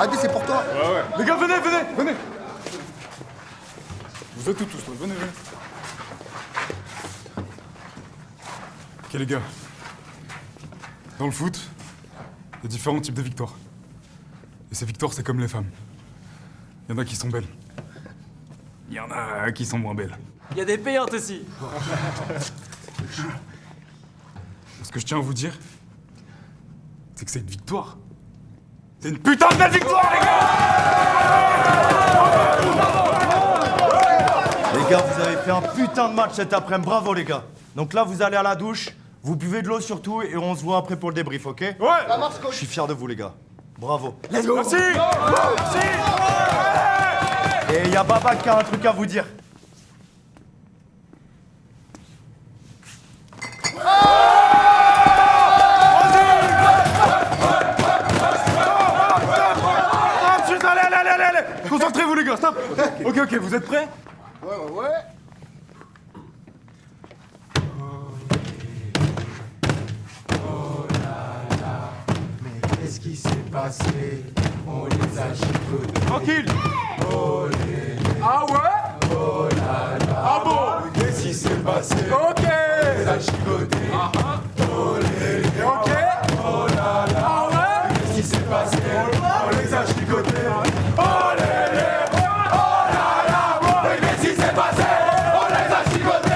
Adi, c'est pour toi. Ouais. Les gars, venez. Vous êtes où tous, là? Venez. Ok, les gars. Dans le foot, il y a différents types de victoires. Et ces victoires, c'est comme les femmes. Il y en a qui sont belles. Il y en a qui sont moins belles. Il y a des payantes aussi. Ce que je tiens à vous dire, c'est que cette victoire, c'est une putain de belle victoire, les gars! Les gars, vous avez fait un putain de match cet après-midi, bravo les gars. Donc là, vous allez à la douche, vous buvez de l'eau surtout, et on se voit après pour le débrief, ok? Ouais! Je suis fier de vous les gars. Bravo. Merci! Et il y a Baba qui a un truc à vous dire. Allez! Concentrez-vous les gars, stop! Ok, vous êtes prêts? Ouais. Qu'est-ce qui s'est passé? On les a chicotés. Tranquille! Ah ouais? Oh là là. Ah bon? Qu'est-ce qui s'est passé? Ok! On les a chicotés. Ok! Oh là là. Ah ouais? Qu'est-ce qui s'est passé? On les a chicotés. Oh là là. Mais qu'est-ce qui s'est passé? On les a chicotés.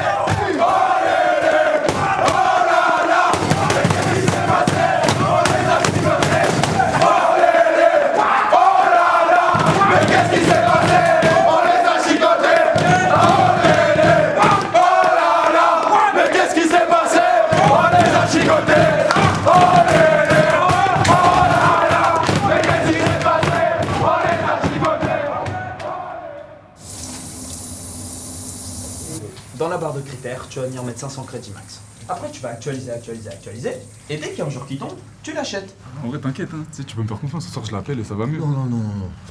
Dans la barre de critères, tu vas venir mettre 500 crédits max. Après, tu vas actualiser. Et dès qu'il y a un jour qui tombe, tu l'achètes. En vrai, t'inquiète, hein. Tu sais, tu peux me faire confiance, ce soir je l'appelle et ça va mieux. Non.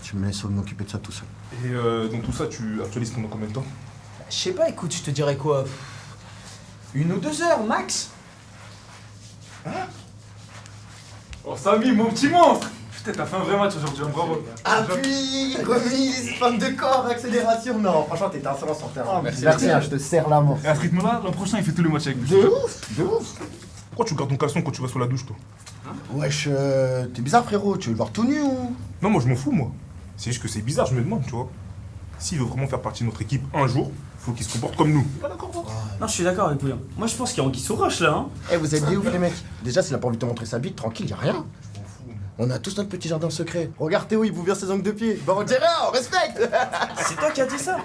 Tu me laisses m'occuper de ça tout seul. Et dans tout ça, tu actualises pendant combien de temps? Je sais pas, écoute, je te dirais quoi? 1 ou 2 heures max. Oh, Samy, mon petit monstre! Putain, t'as fait un vrai match aujourd'hui, hein, bravo. Appui, remise, femme de corps, accélération. Non, franchement, t'es insolent sur terrain. merci. Merci, je te serre la main. Et à ce rythme-là, l'an prochain, il fait tous les matchs avec nous. De ouf. Pourquoi tu gardes ton caleçon quand tu vas sous la douche, toi? Wesh, t'es bizarre, frérot. Tu veux le voir tout nu ou? Non, moi je m'en fous, moi. C'est juste que c'est bizarre, je me demande, tu vois. S'il veut vraiment faire partie de notre équipe un jour, faut qu'il se comporte comme nous. Pas d'accord, toi? Non, je suis d'accord avec Bouillon. Moi, je pense qu'il y a Anguille sous roche là, hein. Eh, vous êtes des ouf, les mecs. Déjà, s'il a pas envie de te montrer sa bite, tranquille, y a rien. On a tous notre petit jardin secret. Regarde Théo, il vous vire ses ongles de pied. Bah, on dirait, on respecte. C'est toi qui as dit ça.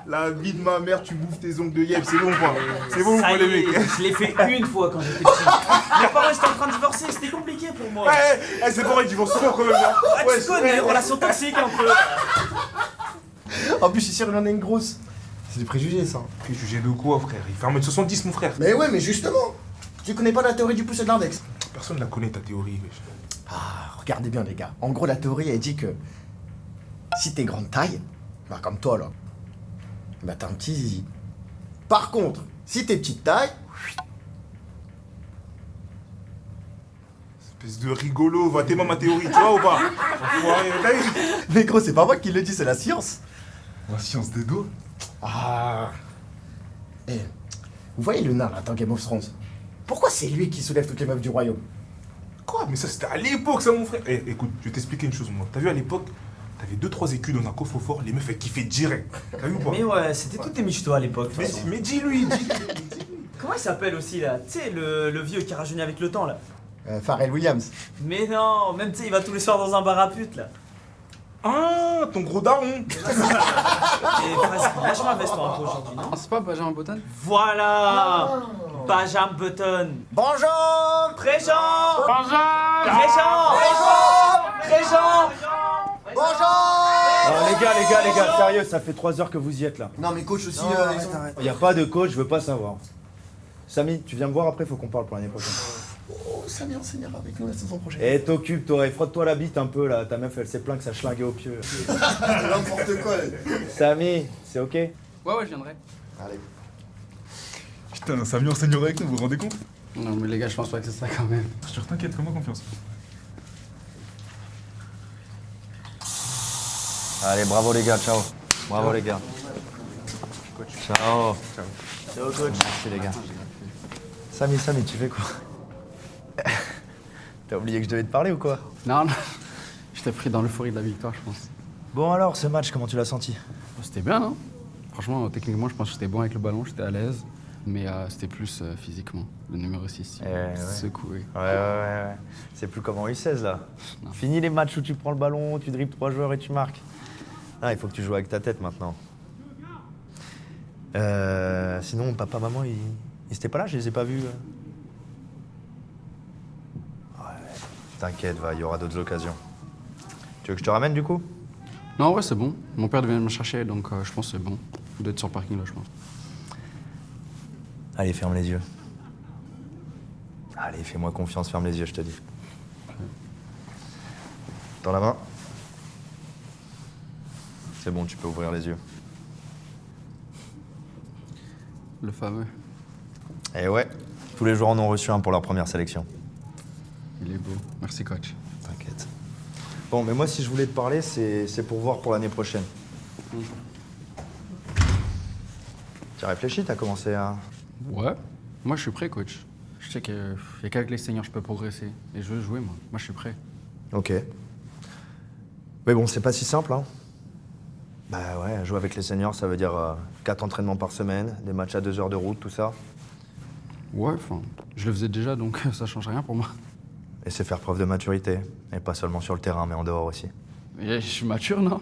La vie de ma mère, tu bouffes tes ongles de yep, c'est bon ou pas? C'est bon ou Ça pas, y les est, mecs? je l'ai fait une fois quand j'étais petit. Mes parents étaient en train de divorcer, c'était compliqué pour moi. C'est pareil, ils vont se faire quand même, hein. Ah, tu connais, relation toxique un peu. En plus, je suis sûr, il en a une grosse. C'est des préjugés, ça. Préjugé de quoi, frère? Il fait 1m70, mon frère. Mais ouais, mais justement. Tu connais pas la théorie du pouce et de l'index? Personne la connaît, ta théorie, wesh. Ah, regardez bien, les gars. En gros, la théorie, elle dit que si t'es grande taille, bah comme toi, là, bah t'as un petit zizi. Par contre, si t'es petite taille, Espèce de rigolo, va t'aimer ma théorie, tu vois ou pas? Enfoiré, t'as vu? mais gros, c'est pas moi qui le dis, c'est la science. La science des dos. Ah. Eh, vous voyez le nain, là, dans Game of Thrones? Pourquoi c'est lui qui soulève toutes les meufs du royaume? Quoi? Mais ça, c'était à l'époque, ça, mon frère. Eh, écoute, je vais t'expliquer une chose, moi. T'as vu à l'époque, t'avais 2-3 écus dans un coffre fort, les meufs, elles kiffaient direct. T'as vu ou pas? Mais ouais, c'était toutes des michto à l'époque. de toute façon. Mais dis-lui. Comment il s'appelle aussi là? Tu sais, le vieux qui a rajeuni avec le temps là. Pharrell Williams. Mais non, même tu sais, il va tous les soirs dans un bar à pute là. Ah, ton gros daron. Et vas-y, lâche ma veste toi un peu aujourd'hui, non? Ah, c'est pas Benjamin Button? Voilà Benjamin Button. Bonjour. Présent. Benjamin! Présent. Bonjour. Oh, les gars, sérieux, ça fait 3 heures que vous y êtes là. Non, mais coach aussi, ils ont... Y a pas de coach, je veux pas savoir. Samy, tu viens me voir après, faut qu'on parle pour l'année prochaine. Oh, Samy enseignera avec nous la saison prochaine. Eh, t'occupe toi, et frotte-toi la bite un peu là, ta meuf elle s'est plaint que ça schlinguait au pieu. N'importe quoi. Samy, c'est ok? Ouais, je viendrai. Allez. Putain, Samy enseignerait avec nous, vous vous rendez compte? Non, mais les gars, je pense pas que c'est ça quand même. Sûr, t'inquiète, fais-moi confiance. Allez, bravo les gars, ciao. Bravo les gars. Ciao. Ciao coach. Merci les gars. Samy, tu fais quoi? T'as oublié que je devais te parler ou quoi? Non, non. J'étais pris dans l'euphorie de la victoire, je pense. Bon alors, ce match, comment tu l'as senti? C'était bien, non? Franchement, techniquement, je pense que j'étais bon avec le ballon, j'étais à l'aise. Mais c'était plus physiquement. Le numéro 6, ouais. secoué. Ouais. C'est plus comme en U16 là. Non. Fini les matchs où tu prends le ballon, tu dribbles 3 joueurs et tu marques. Ah, il faut que tu joues avec ta tête maintenant. Sinon, papa, maman, ils étaient pas là, je les ai pas vus. Ouais, t'inquiète, va, il y aura d'autres occasions. Tu veux que je te ramène du coup? Non, ouais, c'est bon. Mon père vient me chercher, donc je pense que c'est bon. Vous doit être sur le parking là, je pense. Allez, ferme les yeux. Allez, fais-moi confiance, ferme les yeux, je te dis. Dans la main. C'est bon, tu peux ouvrir les yeux. Le fameux. Eh ouais, tous les joueurs en ont reçu un pour leur première sélection. Il est beau. Merci, coach. T'inquiète. Bon, mais moi, si je voulais te parler, c'est pour voir pour l'année prochaine. Tu as réfléchi, t'as commencé à... Ouais. Moi, je suis prêt, coach. Je sais qu'il y a qu'avec les seniors je peux progresser. Et je veux jouer, moi. Moi, je suis prêt. Ok. Mais bon, c'est pas si simple, hein. Bah ouais, jouer avec les seniors, ça veut dire 4 entraînements par semaine, des matchs à 2 heures de route, tout ça. Ouais, enfin, je le faisais déjà, donc ça change rien pour moi. Et c'est faire preuve de maturité. Et pas seulement sur le terrain, mais en dehors aussi. Et je suis mature, non?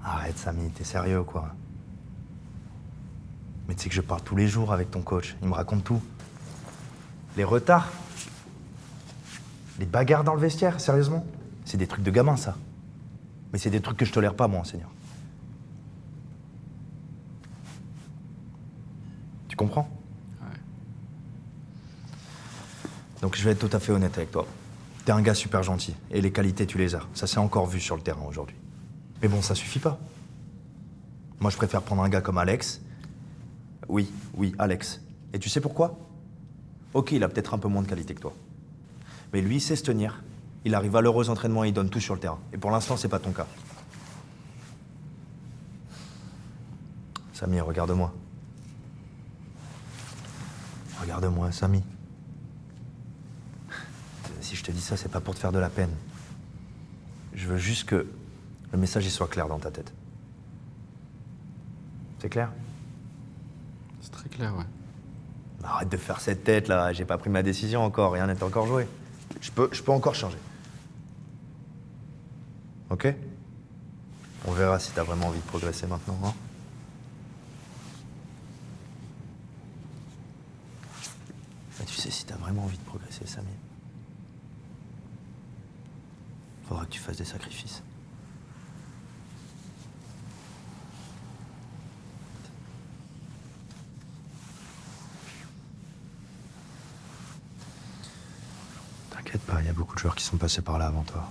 Arrête, Samy, t'es sérieux, quoi. Mais tu sais que je parle tous les jours avec ton coach. Il me raconte tout. Les retards. Les bagarres dans le vestiaire, sérieusement. C'est des trucs de gamin, ça. Mais c'est des trucs que je tolère pas, moi, enseignant. Tu comprends? Ouais. Donc je vais être tout à fait honnête avec toi. T'es un gars super gentil. Et les qualités, tu les as. Ça s'est encore vu sur le terrain aujourd'hui. Mais bon, ça suffit pas. Moi, je préfère prendre un gars comme Alex. Oui, Alex. Et tu sais pourquoi? Ok, il a peut-être un peu moins de qualité que toi. Mais lui, il sait se tenir. Il arrive à l'heureux entraînement et il donne tout sur le terrain. Et pour l'instant, c'est pas ton cas. Samy, regarde-moi. Regarde-moi, Samy. Si je te dis ça, c'est pas pour te faire de la peine. Je veux juste que le message y soit clair dans ta tête. C'est clair? C'est très clair, ouais. Arrête de faire cette tête là, j'ai pas pris ma décision encore, rien n'est encore joué. Je peux encore changer. Ok? On verra si t'as vraiment envie de progresser maintenant, hein? Mais tu sais, si t'as vraiment envie de progresser, Samy, faudra que tu fasses des sacrifices. T'inquiète pas, il y a beaucoup de joueurs qui sont passés par là avant toi.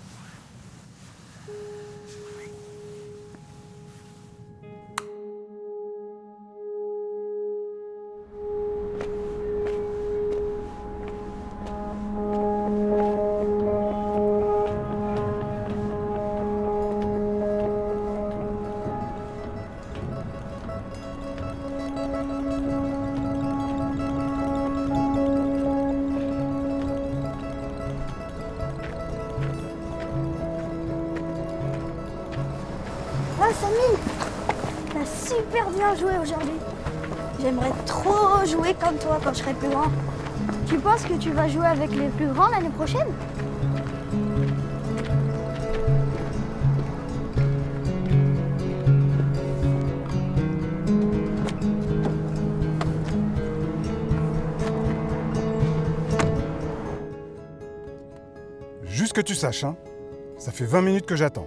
Ah, Samy, t'as super bien joué aujourd'hui. J'aimerais trop jouer comme toi quand je serai plus grand. Tu penses que tu vas jouer avec les plus grands l'année prochaine? Juste que tu saches, hein, ça fait 20 minutes que j'attends.